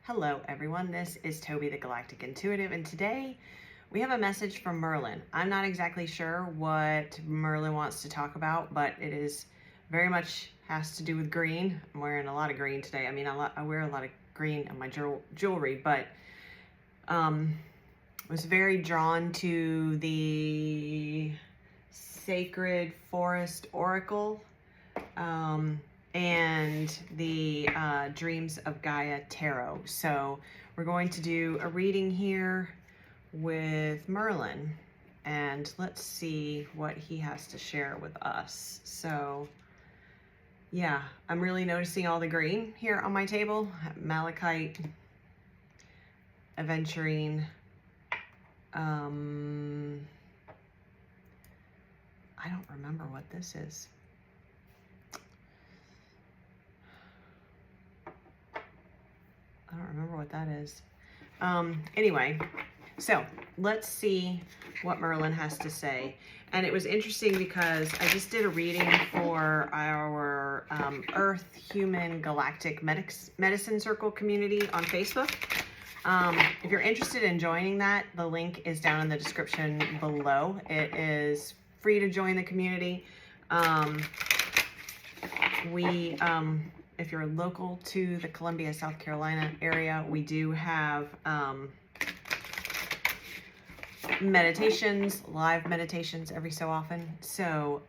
Hello everyone, this is Toby the Galactic Intuitive, and today we have a message from Merlin. I'm not exactly sure what Merlin wants to talk about, but it is very much has to do with green. I'm wearing a lot of green today. I mean, I wear a lot of green in my jewelry, but was very drawn to the Sacred Forest Oracle and the Dreams of Gaia Tarot. So we're going to do a reading here with Merlin, and let's see what he has to share with us. So yeah, I'm really noticing all the green here on my table. Malachite, aventurine, I don't remember what this is. I don't remember what that is. Anyway, so let's see what Merlin has to say. And it was interesting because I just did a reading for our Earth Human Galactic Medicine Circle community on Facebook. If you're interested in joining that, the link is down in the description below. It is free to join the community. If you're local to the Columbia, South Carolina area, we do have meditations, live meditations every so often. So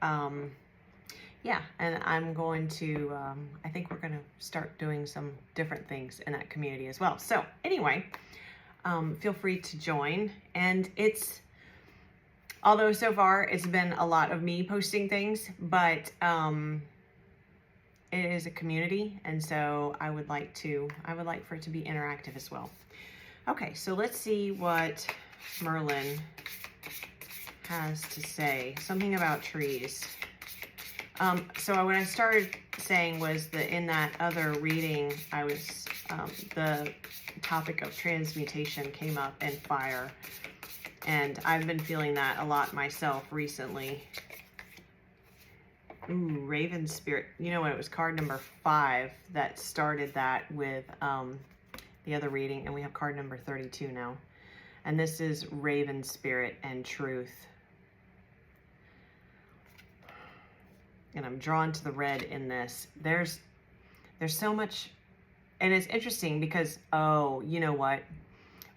yeah, and I'm going to, I think we're going to start doing some different things in that community as well. So anyway, feel free to join. And although so far it's been a lot of me posting things, but it is a community, and so I would like for it to be interactive as well. Okay, so let's see what Merlin has to say. Something about trees. So what I started saying was that in that other reading, I was the topic of transmutation came up in fire, and I've been feeling that a lot myself recently. Ooh, Raven Spirit. You know what? It was card number 5 that started that with the other reading, and we have card number 32 now. And this is Raven Spirit and Truth. And I'm drawn to the red in this. There's so much, and it's interesting because, oh, you know what?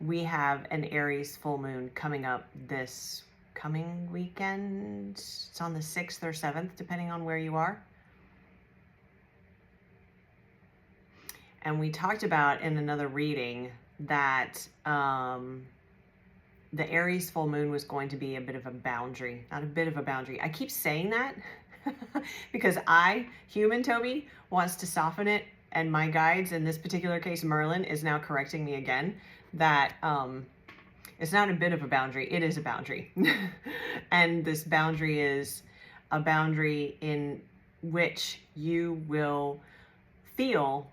We have an Aries full moon coming up this coming weekend. It's on the 6th or 7th, depending on where you are. And we talked about in another reading that the Aries full moon was going to be a bit of a boundary. Not a bit of a boundary. I keep saying that because human Toby, wants to soften it, and my guides, in this particular case Merlin, is now correcting me again that it's not a bit of a boundary, it is a boundary. And this boundary is a boundary in which you will feel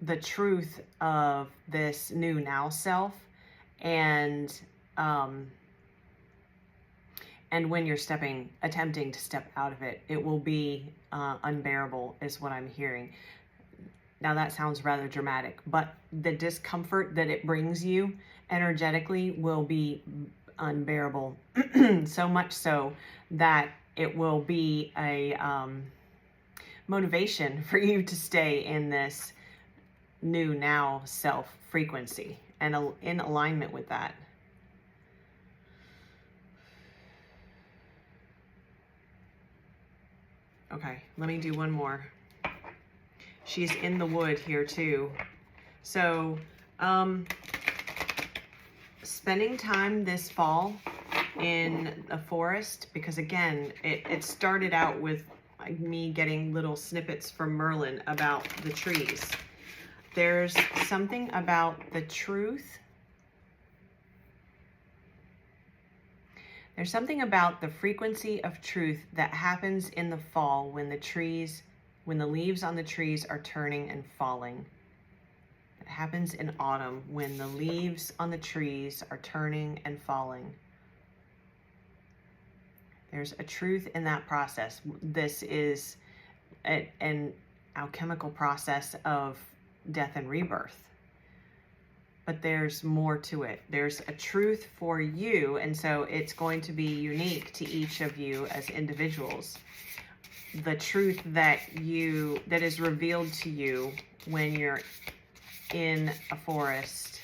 the truth of this new now self, and when you're attempting to step out of it, it will be unbearable, is what I'm hearing. Now that sounds rather dramatic, but the discomfort that it brings you energetically will be unbearable. So much so that it will be a motivation for you to stay in this new now self frequency and in alignment with that. Okay, let me do one more. She's in the wood here too. So, spending time this fall in a forest, because again, it started out with me getting little snippets from Merlin about the trees. There's something about the truth. There's something about the frequency of truth that happens in the fall when the leaves on the trees are turning and falling. It happens in autumn when the leaves on the trees are turning and falling. There's a truth in that process. This is an alchemical process of death and rebirth. But there's more to it. There's a truth for you, and so it's going to be unique to each of you as individuals. The truth that is revealed to you when you're in a forest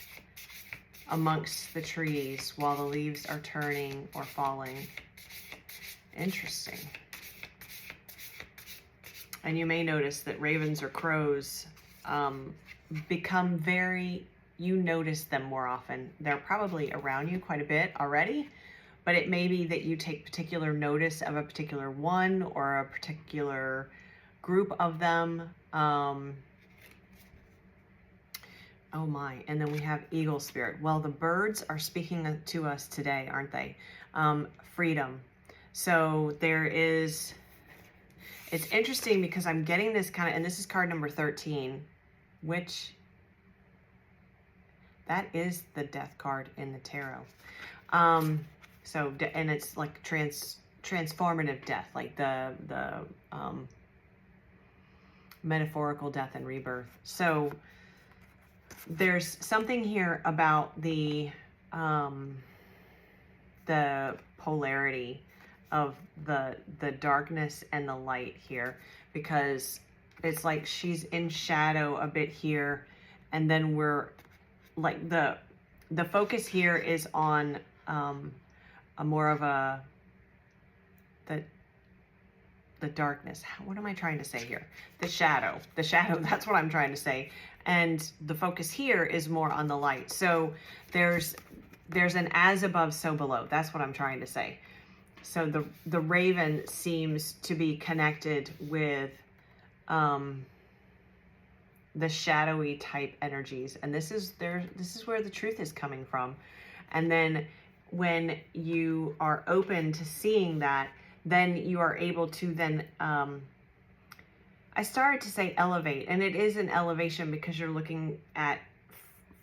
amongst the trees while the leaves are turning or falling. Interesting. And you may notice that ravens or crows become you notice them more often. They're probably around you quite a bit already, but it may be that you take particular notice of a particular one or a particular group of them. Oh my, and then we have eagle spirit. Well, the birds are speaking to us today, aren't they? Freedom. So it's interesting because I'm getting this kind of, and this is card number 13, which that is the death card in the tarot. And it's like transformative death, like the metaphorical death and rebirth. So there's something here about the polarity of the darkness and the light here, because it's like she's in shadow a bit here, and then we're like the focus here is on a more of the darkness. What am I trying to say here? The shadow, that's what I'm trying to say. And the focus here is more on the light. So there's an as above, so below. That's what I'm trying to say. So the raven seems to be connected with the shadowy type energies, and this is where the truth is coming from. And then when you are open to seeing that, then you are able to then I started to say elevate, and it is an elevation because you're looking at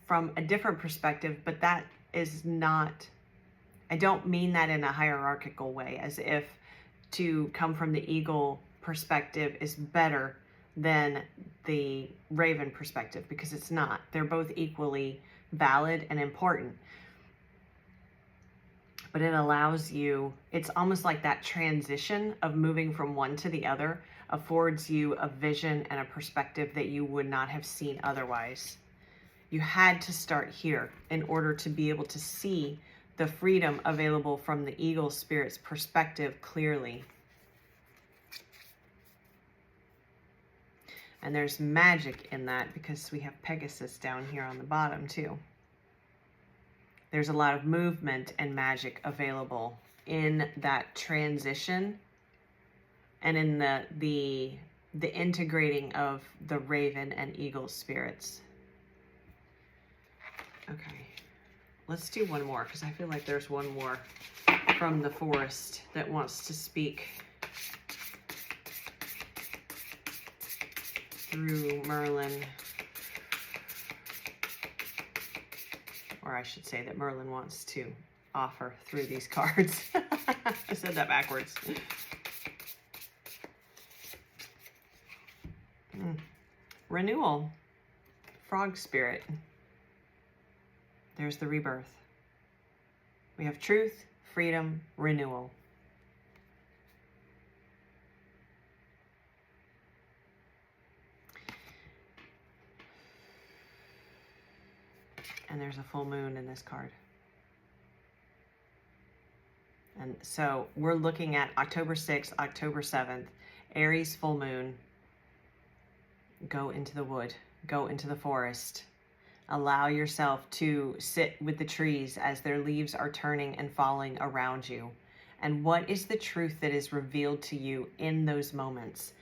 from a different perspective, but that is not, I don't mean that in a hierarchical way, as if to come from the eagle perspective is better than the raven perspective, because it's not. They're both equally valid and important. But it allows you, it's almost like that transition of moving from one to the other affords you a vision and a perspective that you would not have seen otherwise. You had to start here in order to be able to see the freedom available from the eagle spirit's perspective clearly. And there's magic in that because we have Pegasus down here on the bottom too. There's a lot of movement and magic available in that transition and in the integrating of the raven and eagle spirits. Okay, let's do one more because I feel like there's one more from the forest that wants to speak through Merlin. Or I should say that Merlin wants to offer through these cards. I said that backwards. Renewal. Frog spirit. There's the rebirth. We have truth, freedom, renewal. And there's a full moon in this card. And so we're looking at October 6th, October 7th, Aries full moon. Go into the wood, go into the forest. Allow yourself to sit with the trees as their leaves are turning and falling around you. And what is the truth that is revealed to you in those moments?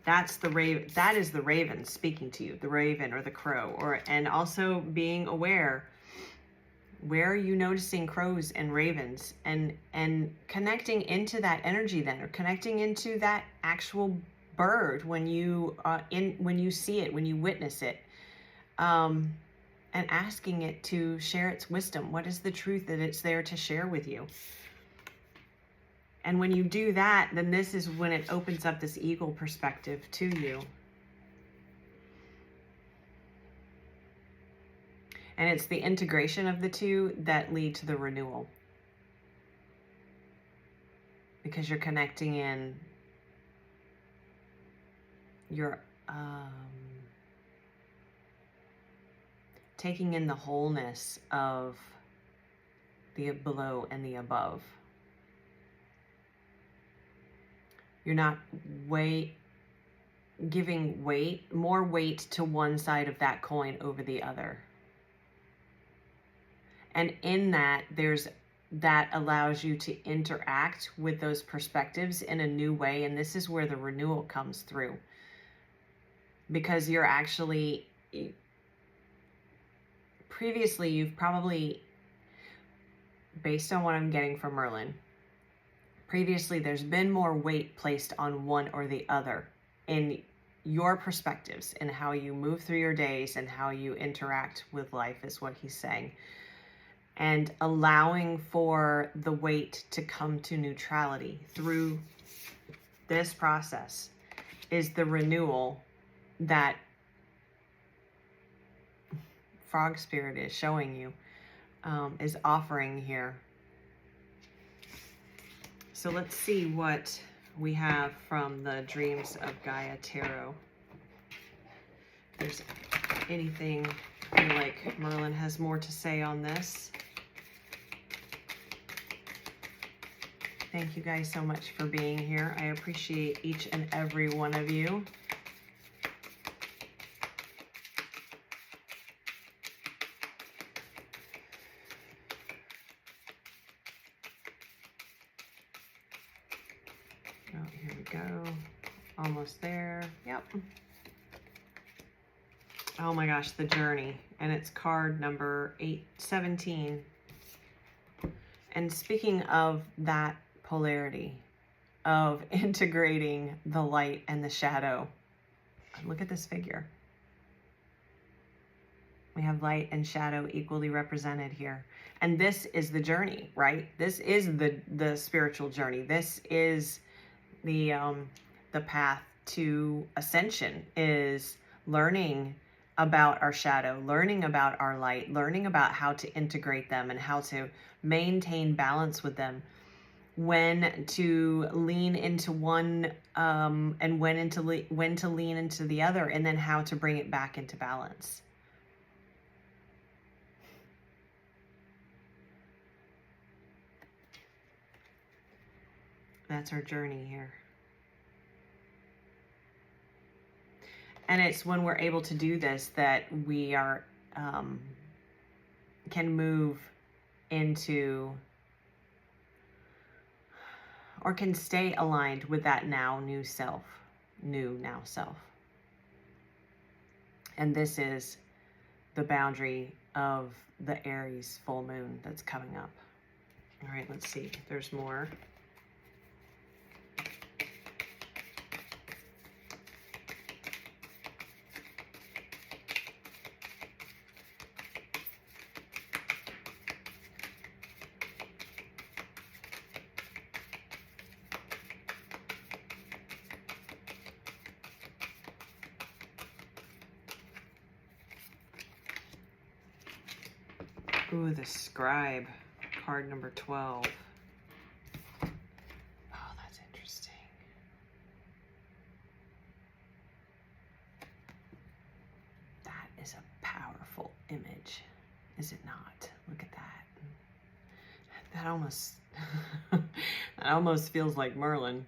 That's the raven. That is the raven speaking to you, the raven or the crow, and also being aware. Where are you noticing crows and ravens, and connecting into that energy then, or connecting into that actual bird when you see it, when you witness it, and asking it to share its wisdom. What is the truth that it's there to share with you? And when you do that, then this is when it opens up this eagle perspective to you. And it's the integration of the two that lead to the renewal. Because you're connecting in, you're taking in the wholeness of the below and the above. You're not giving more weight to one side of that coin over the other. And in that, that allows you to interact with those perspectives in a new way. And this is where the renewal comes through. Because you're actually, previously you've probably, based on what I'm getting from Merlin, previously there's been more weight placed on one or the other in your perspectives and how you move through your days and how you interact with life, is what he's saying. And allowing for the weight to come to neutrality through this process is the renewal that Frog Spirit is showing you, is offering here. So let's see what we have from the Dreams of Gaia Tarot. If there's anything I feel like Merlin has more to say on this. Thank you guys so much for being here. I appreciate each and every one of you. Oh, here we go. Almost there. Yep. Oh my gosh, the journey. And it's card number 817. And speaking of that polarity of integrating the light and the shadow, look at this figure. We have light and shadow equally represented here. And this is the journey, right? This is the spiritual journey. This is the path to ascension, is learning about our shadow, learning about our light, learning about how to integrate them and how to maintain balance with them, when to lean into one and when to lean into the other, and then how to bring it back into balance. That's our journey here. And it's when we're able to do this that we are can move into, or can stay aligned with that new self. And this is the boundary of the Aries full moon that's coming up. All right, let's see if there's more. Ooh, the Scribe, card number 12. Oh, that's interesting. That is a powerful image, is it not? Look at that. That almost, that almost feels like Merlin.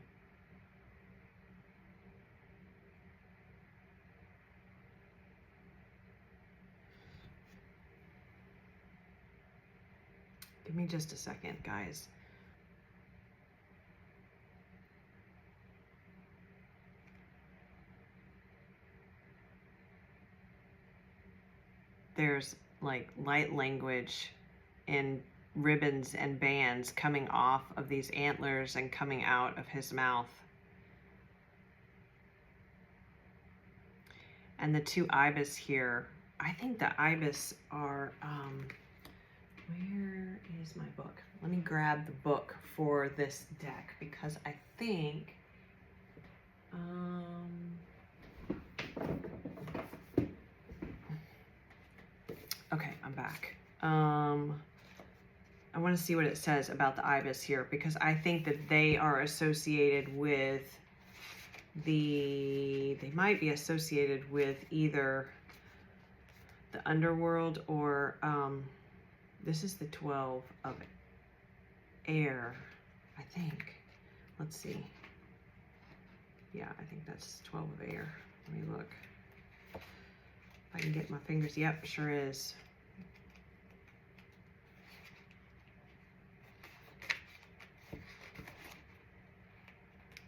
Give me just a second, guys. There's like light language and ribbons and bands coming off of these antlers and coming out of his mouth. And the two ibis here, I think the ibis are, where is my book? Let me grab the book for this deck, because I think, Okay, I'm back. I want to see what it says about the ibis here, because I think that they are associated with they might be associated with either the underworld or this is the 12 of air, I think. Let's see. Yeah, I think that's 12 of air. Let me look. If I can get my fingers. Yep, sure is.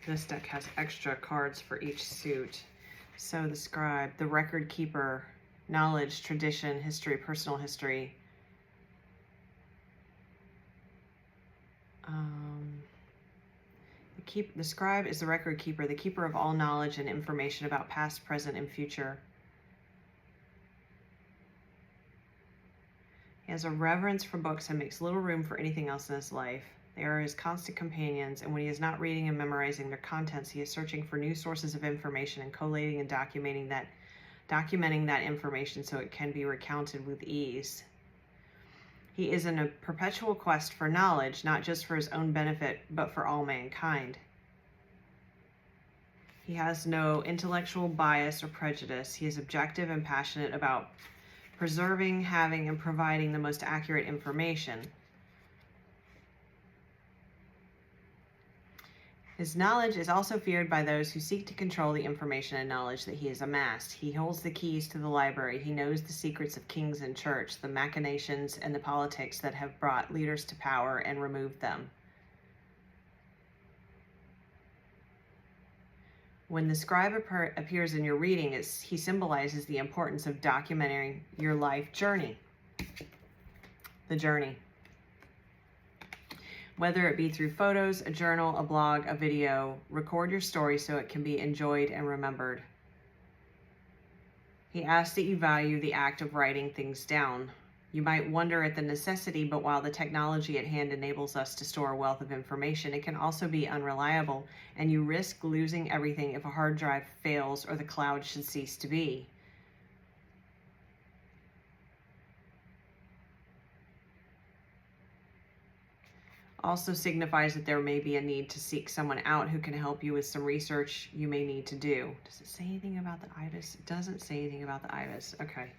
This deck has extra cards for each suit. So the scribe, the record keeper, knowledge, tradition, history, personal history. The scribe is the record keeper, the keeper of all knowledge and information about past, present, and future. He has a reverence for books and makes little room for anything else in his life. They are his constant companions, and when he is not reading and memorizing their contents, he is searching for new sources of information and collating and documenting that information so it can be recounted with ease. He is in a perpetual quest for knowledge, not just for his own benefit, but for all mankind. He has no intellectual bias or prejudice. He is objective and passionate about preserving, having, and providing the most accurate information. His knowledge is also feared by those who seek to control the information and knowledge that he has amassed. He holds the keys to the library. He knows the secrets of kings and church, the machinations and the politics that have brought leaders to power and removed them. When the scribe appears in your reading, he symbolizes the importance of documenting your life journey. The journey. Whether it be through photos, a journal, a blog, a video, record your story so it can be enjoyed and remembered. He asks that you value the act of writing things down. You might wonder at the necessity, but while the technology at hand enables us to store a wealth of information, it can also be unreliable, and you risk losing everything if a hard drive fails or the cloud should cease to be. Also signifies that there may be a need to seek someone out who can help you with some research you may need to do. Does it say anything about the ibis? It doesn't say anything about the ibis. Okay.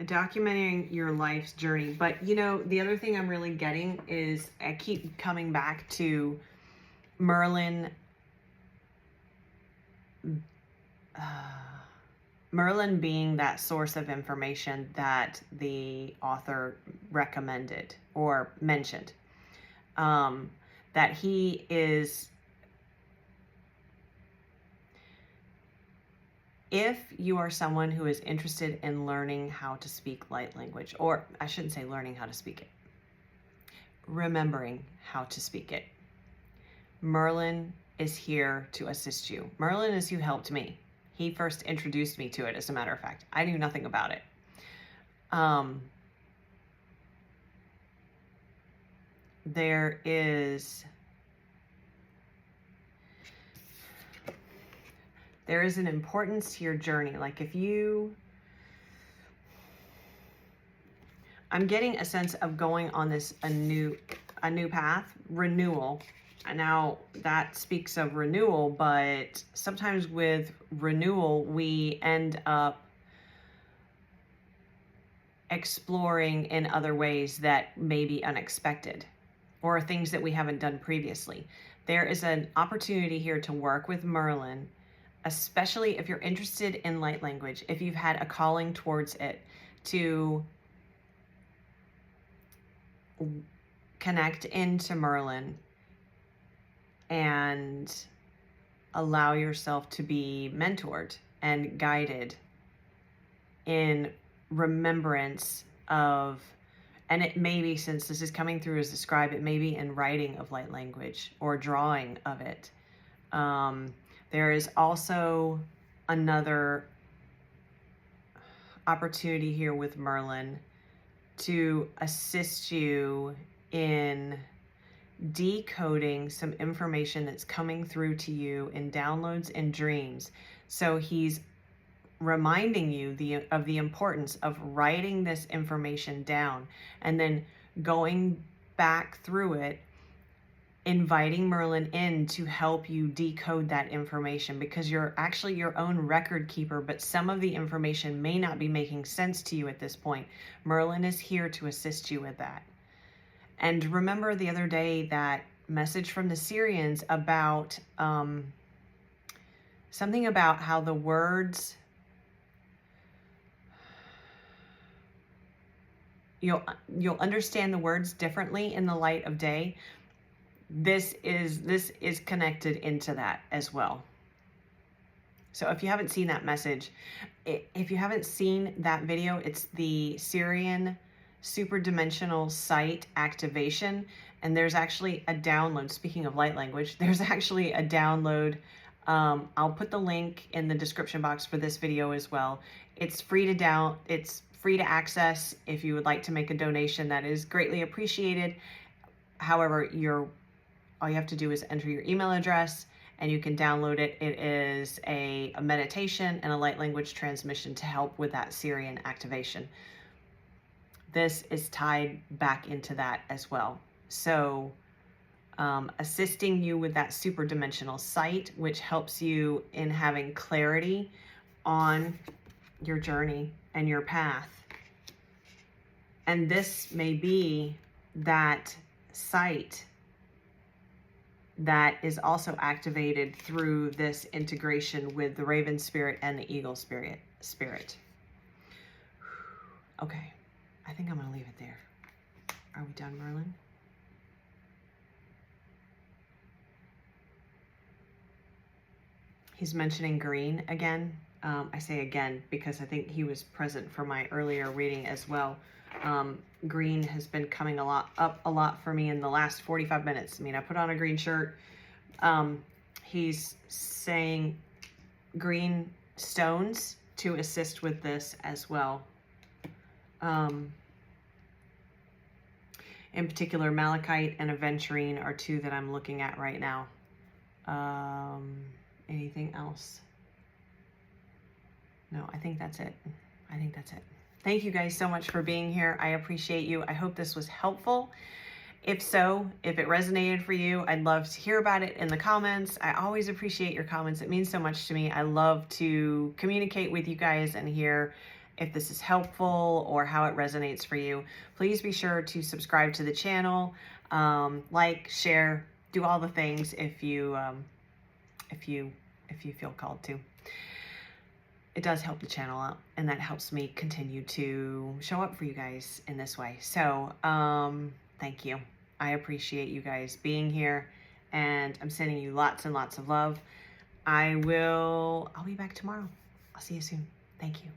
Documenting your life's journey. But, you know, the other thing I'm really getting is I keep coming back to Merlin. Merlin being that source of information that the author recommended or mentioned. That he is, if you are someone who is interested in learning how to speak light language, or I shouldn't say learning how to speak it, remembering how to speak it, Merlin is here to assist you. Merlin is who helped me. He first introduced me to it, as a matter of fact. I knew nothing about it. There is an importance to your journey. Like if you, I'm getting a sense of going on this, a new path, renewal. Now that speaks of renewal, but sometimes with renewal, we end up exploring in other ways that may be unexpected or things that we haven't done previously. There is an opportunity here to work with Merlin, especially if you're interested in light language, if you've had a calling towards it, to connect into Merlin and allow yourself to be mentored and guided in remembrance of, and it may be, since this is coming through as described, it may be in writing of light language or drawing of it. There is also another opportunity here with Merlin to assist you in decoding some information that's coming through to you in downloads and dreams. So he's reminding you of the importance of writing this information down and then going back through it, inviting Merlin in to help you decode that information, because you're actually your own record keeper, but some of the information may not be making sense to you at this point. Merlin is here to assist you with that. And remember the other day that message from the Sirians about something about how the words, you'll understand the words differently in the light of day. This is connected into that as well. So if you haven't seen that message, if you haven't seen that video, it's the Sirian Superdimensional Sight activation. And there's actually a download. Speaking of light language, there's actually a download. I'll put the link in the description box for this video as well. It's free to access. If you would like to make a donation, that is greatly appreciated. However, all you have to do is enter your email address and you can download it. It is a meditation and a light language transmission to help with that Sirian activation. This is tied back into that as well. So assisting you with that superdimensional sight, which helps you in having clarity on your journey and your path. And this may be that sight that is also activated through this integration with the Raven spirit and the Eagle spirit. Okay, I think I'm going to leave it there. Are we done, Merlin? He's mentioning green again. I say again because I think he was present for my earlier reading as well. Green has been coming up a lot for me in the last 45 minutes. I mean, I put on a green shirt. He's saying green stones to assist with this as well. In particular, malachite and aventurine are two that I'm looking at right now. Anything else? No, I think that's it. Thank you guys so much for being here. I appreciate you. I hope this was helpful. If so, if it resonated for you, I'd love to hear about it in the comments. I always appreciate your comments. It means so much to me. I love to communicate with you guys and hear if this is helpful or how it resonates for you. Please be sure to subscribe to the channel, like, share, do all the things if you feel called to. It does help the channel out, and that helps me continue to show up for you guys in this way. So thank you. I appreciate you guys being here, and I'm sending you lots and lots of love. I'll be back tomorrow. I'll see you soon. Thank you.